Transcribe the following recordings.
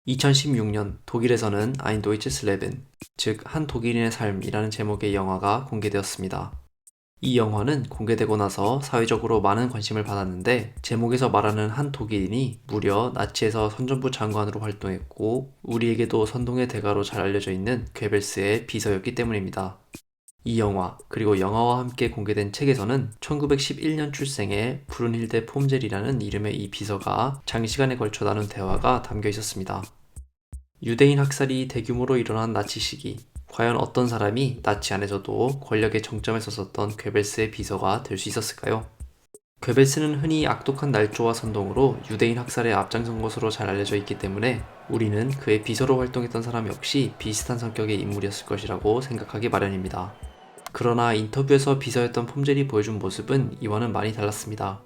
2016년 독일에서는 Ein Deutsches Leben, 즉 한 독일인의 삶이라는 제목의 영화가 공개되었습니다. 이 영화는 공개되고 나서 사회적으로 많은 관심을 받았는데, 제목에서 말하는 한 독일인이 무려 나치에서 선전부 장관으로 활동했고 우리에게도 선동의 대가로 잘 알려져 있는 괴벨스의 비서였기 때문입니다. 이 영화, 그리고 영화와 함께 공개된 책에서는 1911년 출생의 브룬힐데 폼젤이라는 이름의 이 비서가 장시간에 걸쳐 나눈 대화가 담겨 있었습니다. 유대인 학살이 대규모로 일어난 나치 시기, 과연 어떤 사람이 나치 안에서도 권력의 정점에 섰었던 괴벨스의 비서가 될 수 있었을까요? 괴벨스는 흔히 악독한 날조와 선동으로 유대인 학살에 앞장선 것으로 잘 알려져 있기 때문에 우리는 그의 비서로 활동했던 사람 역시 비슷한 성격의 인물이었을 것이라고 생각하기 마련입니다. 그러나 인터뷰에서 비서였던 폼젤이 보여준 모습은 이와는 많이 달랐습니다.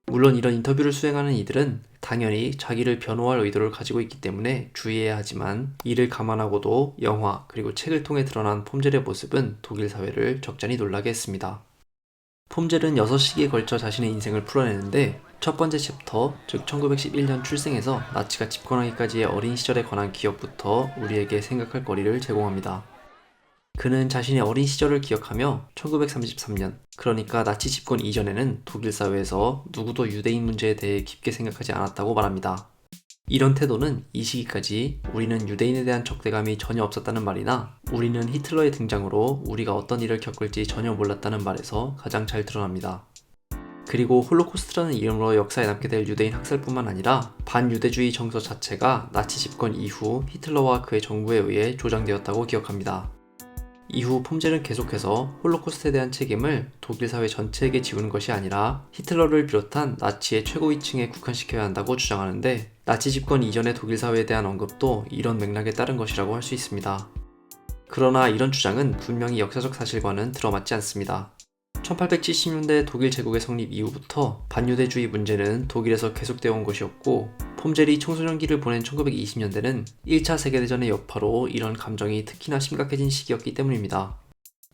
물론 이런 인터뷰를 수행하는 이들은 당연히 자기를 변호할 의도를 가지고 있기 때문에 주의해야 하지만, 이를 감안하고도 영화 그리고 책을 통해 드러난 폼젤의 모습은 독일 사회를 적잖이 놀라게 했습니다. 폼젤은 6시기에 걸쳐 자신의 인생을 풀어내는데, 첫 번째 챕터, 즉 1911년 출생에서 나치가 집권하기까지의 어린 시절에 관한 기억부터 우리에게 생각할 거리를 제공합니다. 그는 자신의 어린 시절을 기억하며 1933년, 그러니까 나치 집권 이전에는 독일 사회에서 누구도 유대인 문제에 대해 깊게 생각하지 않았다고 말합니다. 이런 태도는 이 시기까지 우리는 유대인에 대한 적대감이 전혀 없었다는 말이나, 우리는 히틀러의 등장으로 우리가 어떤 일을 겪을지 전혀 몰랐다는 말에서 가장 잘 드러납니다. 그리고 홀로코스트라는 이름으로 역사에 남게 될 유대인 학살뿐만 아니라 반유대주의 정서 자체가 나치 집권 이후 히틀러와 그의 정부에 의해 조장되었다고 기억합니다. 이후 폼젤은 계속해서 홀로코스트에 대한 책임을 독일 사회 전체에게 지우는 것이 아니라 히틀러를 비롯한 나치의 최고위층에 국한시켜야 한다고 주장하는데, 나치 집권 이전의 독일 사회에 대한 언급도 이런 맥락에 따른 것이라고 할 수 있습니다. 그러나 이런 주장은 분명히 역사적 사실과는 들어맞지 않습니다. 1870년대 독일 제국의 성립 이후부터 반유대주의 문제는 독일에서 계속되어 온 것이었고, 폼젤이 청소년기를 보낸 1920년대는 1차 세계대전의 여파로 이런 감정이 특히나 심각해진 시기였기 때문입니다.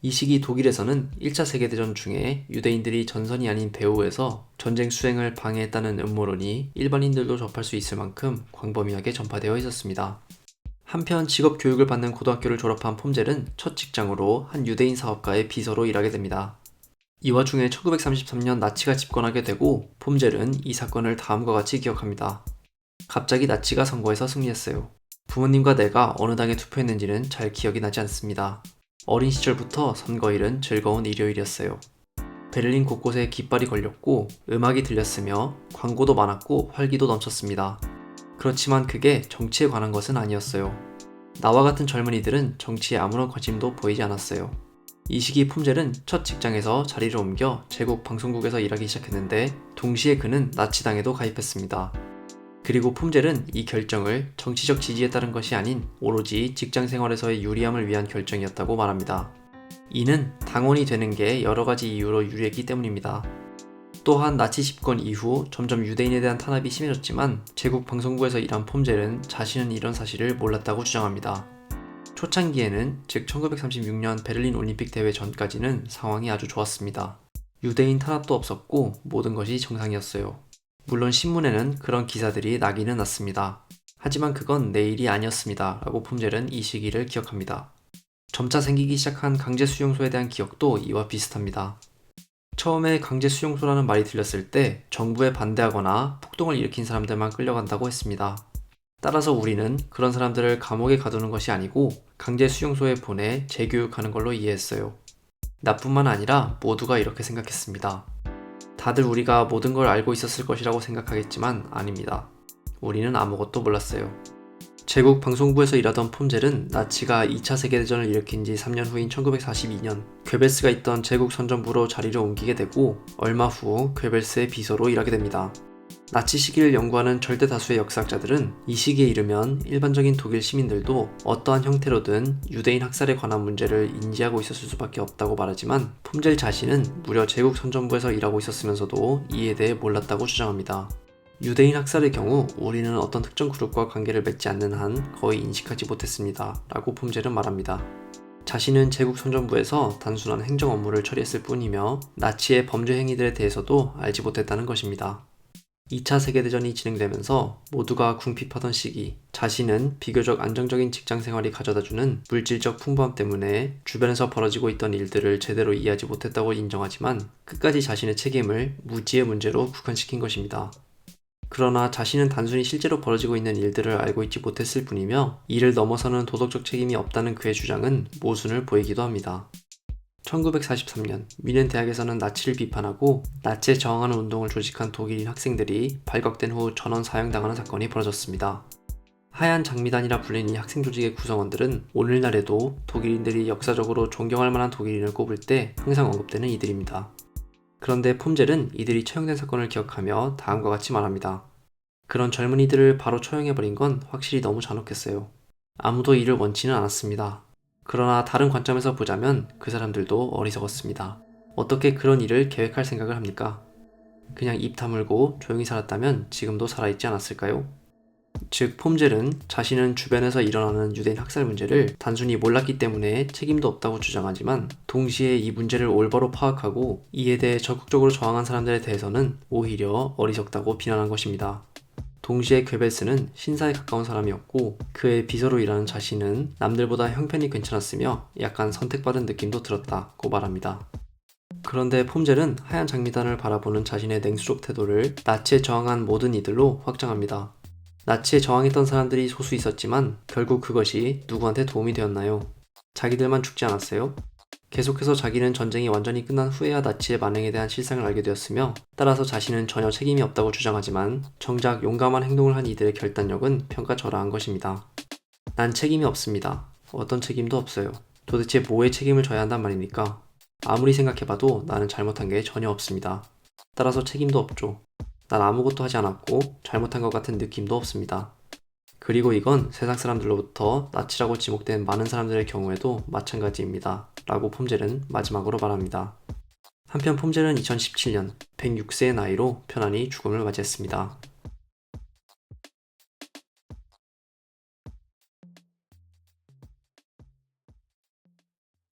이 시기 독일에서는 1차 세계대전 중에 유대인들이 전선이 아닌 배후에서 전쟁 수행을 방해했다는 음모론이 일반인들도 접할 수 있을 만큼 광범위하게 전파되어 있었습니다. 한편 직업 교육을 받는 고등학교를 졸업한 폼젤은 첫 직장으로 한 유대인 사업가의 비서로 일하게 됩니다. 이 와중에 1933년 나치가 집권하게 되고, 폼젤은 이 사건을 다음과 같이 기억합니다. 갑자기 나치가 선거에서 승리했어요. 부모님과 내가 어느 당에 투표했는지는 잘 기억이 나지 않습니다. 어린 시절부터 선거일은 즐거운 일요일이었어요. 베를린 곳곳에 깃발이 걸렸고 음악이 들렸으며 광고도 많았고 활기도 넘쳤습니다. 그렇지만 그게 정치에 관한 것은 아니었어요. 나와 같은 젊은이들은 정치에 아무런 관심도 보이지 않았어요. 이 시기 폼젤은 첫 직장에서 자리를 옮겨 제국 방송국에서 일하기 시작했는데, 동시에 그는 나치당에도 가입했습니다. 그리고 폼젤은 이 결정을 정치적 지지에 따른 것이 아닌 오로지 직장 생활에서의 유리함을 위한 결정이었다고 말합니다. 이는 당원이 되는 게 여러 가지 이유로 유리했기 때문입니다. 또한 나치 집권 이후 점점 유대인에 대한 탄압이 심해졌지만, 제국 방송국에서 일한 폼젤은 자신은 이런 사실을 몰랐다고 주장합니다. 초창기에는, 즉 1936년 베를린 올림픽 대회 전까지는 상황이 아주 좋았습니다. 유대인 탄압도 없었고 모든 것이 정상이었어요. 물론 신문에는 그런 기사들이 나기는 났습니다. 하지만 그건 내 일이 아니었습니다 라고 폼젤은 이 시기를 기억합니다. 점차 생기기 시작한 강제 수용소에 대한 기억도 이와 비슷합니다. 처음에 강제 수용소라는 말이 들렸을 때 정부에 반대하거나 폭동을 일으킨 사람들만 끌려간다고 했습니다. 따라서 우리는 그런 사람들을 감옥에 가두는 것이 아니고 강제 수용소에 보내 재교육하는 걸로 이해했어요. 나뿐만 아니라 모두가 이렇게 생각했습니다. 다들 우리가 모든 걸 알고 있었을 것이라고 생각하겠지만 아닙니다. 우리는 아무것도 몰랐어요. 제국 방송부에서 일하던 폼젤은 나치가 2차 세계대전을 일으킨 지 3년 후인 1942년 괴벨스가 있던 제국 선전부로 자리를 옮기게 되고, 얼마 후 괴벨스의 비서로 일하게 됩니다. 나치 시기를 연구하는 절대 다수의 역사학자들은 이 시기에 이르면 일반적인 독일 시민들도 어떠한 형태로든 유대인 학살에 관한 문제를 인지하고 있었을 수밖에 없다고 말하지만, 폼젤 자신은 무려 제국 선전부에서 일하고 있었으면서도 이에 대해 몰랐다고 주장합니다. 유대인 학살의 경우 우리는 어떤 특정 그룹과 관계를 맺지 않는 한 거의 인식하지 못했습니다 라고 폼젤은 말합니다. 자신은 제국 선전부에서 단순한 행정 업무를 처리했을 뿐이며 나치의 범죄 행위들에 대해서도 알지 못했다는 것입니다. 2차 세계대전이 진행되면서 모두가 궁핍하던 시기, 자신은 비교적 안정적인 직장 생활이 가져다주는 물질적 풍부함 때문에 주변에서 벌어지고 있던 일들을 제대로 이해하지 못했다고 인정하지만 끝까지 자신의 책임을 무지의 문제로 국한시킨 것입니다. 그러나 자신은 단순히 실제로 벌어지고 있는 일들을 알고 있지 못했을 뿐이며 이를 넘어서는 도덕적 책임이 없다는 그의 주장은 모순을 보이기도 합니다. 1943년 뮌헨 대학에서는 나치를 비판하고 나치에 저항하는 운동을 조직한 독일인 학생들이 발각된 후 전원 사형당하는 사건이 벌어졌습니다. 하얀 장미단이라 불리는 이 학생 조직의 구성원들은 오늘날에도 독일인들이 역사적으로 존경할 만한 독일인을 꼽을 때 항상 언급되는 이들입니다. 그런데 폼젤은 이들이 처형된 사건을 기억하며 다음과 같이 말합니다. 그런 젊은이들을 바로 처형해버린 건 확실히 너무 잔혹했어요. 아무도 이를 원치는 않았습니다. 그러나 다른 관점에서 보자면 그 사람들도 어리석었습니다. 어떻게 그런 일을 계획할 생각을 합니까? 그냥 입 다물고 조용히 살았다면 지금도 살아있지 않았을까요? 즉 폼젤은 자신은 주변에서 일어나는 유대인 학살 문제를 단순히 몰랐기 때문에 책임도 없다고 주장하지만 동시에 이 문제를 올바로 파악하고 이에 대해 적극적으로 저항한 사람들에 대해서는 오히려 어리석다고 비난한 것입니다. 동시에 괴벨스는 신사에 가까운 사람이었고 그의 비서로 일하는 자신은 남들보다 형편이 괜찮았으며 약간 선택받은 느낌도 들었다고 말합니다. 그런데 폼젤은 하얀 장미단을 바라보는 자신의 냉수적 태도를 나치에 저항한 모든 이들로 확장합니다. 나치에 저항했던 사람들이 소수 있었지만 결국 그것이 누구한테 도움이 되었나요? 자기들만 죽지 않았어요? 계속해서 자기는 전쟁이 완전히 끝난 후에야 나치의 만행에 대한 실상을 알게 되었으며 따라서 자신은 전혀 책임이 없다고 주장하지만 정작 용감한 행동을 한 이들의 결단력은 평가절하한 것입니다. 난 책임이 없습니다. 어떤 책임도 없어요. 도대체 뭐에 책임을 져야 한단 말입니까? 아무리 생각해봐도 나는 잘못한 게 전혀 없습니다. 따라서 책임도 없죠. 난 아무것도 하지 않았고 잘못한 것 같은 느낌도 없습니다. 그리고 이건 세상 사람들로부터 나치라고 지목된 많은 사람들의 경우에도 마찬가지입니다. 라고 폼젤은 마지막으로 말합니다. 한편 폼젤은 2017년 106세의 나이로 편안히 죽음을 맞이했습니다.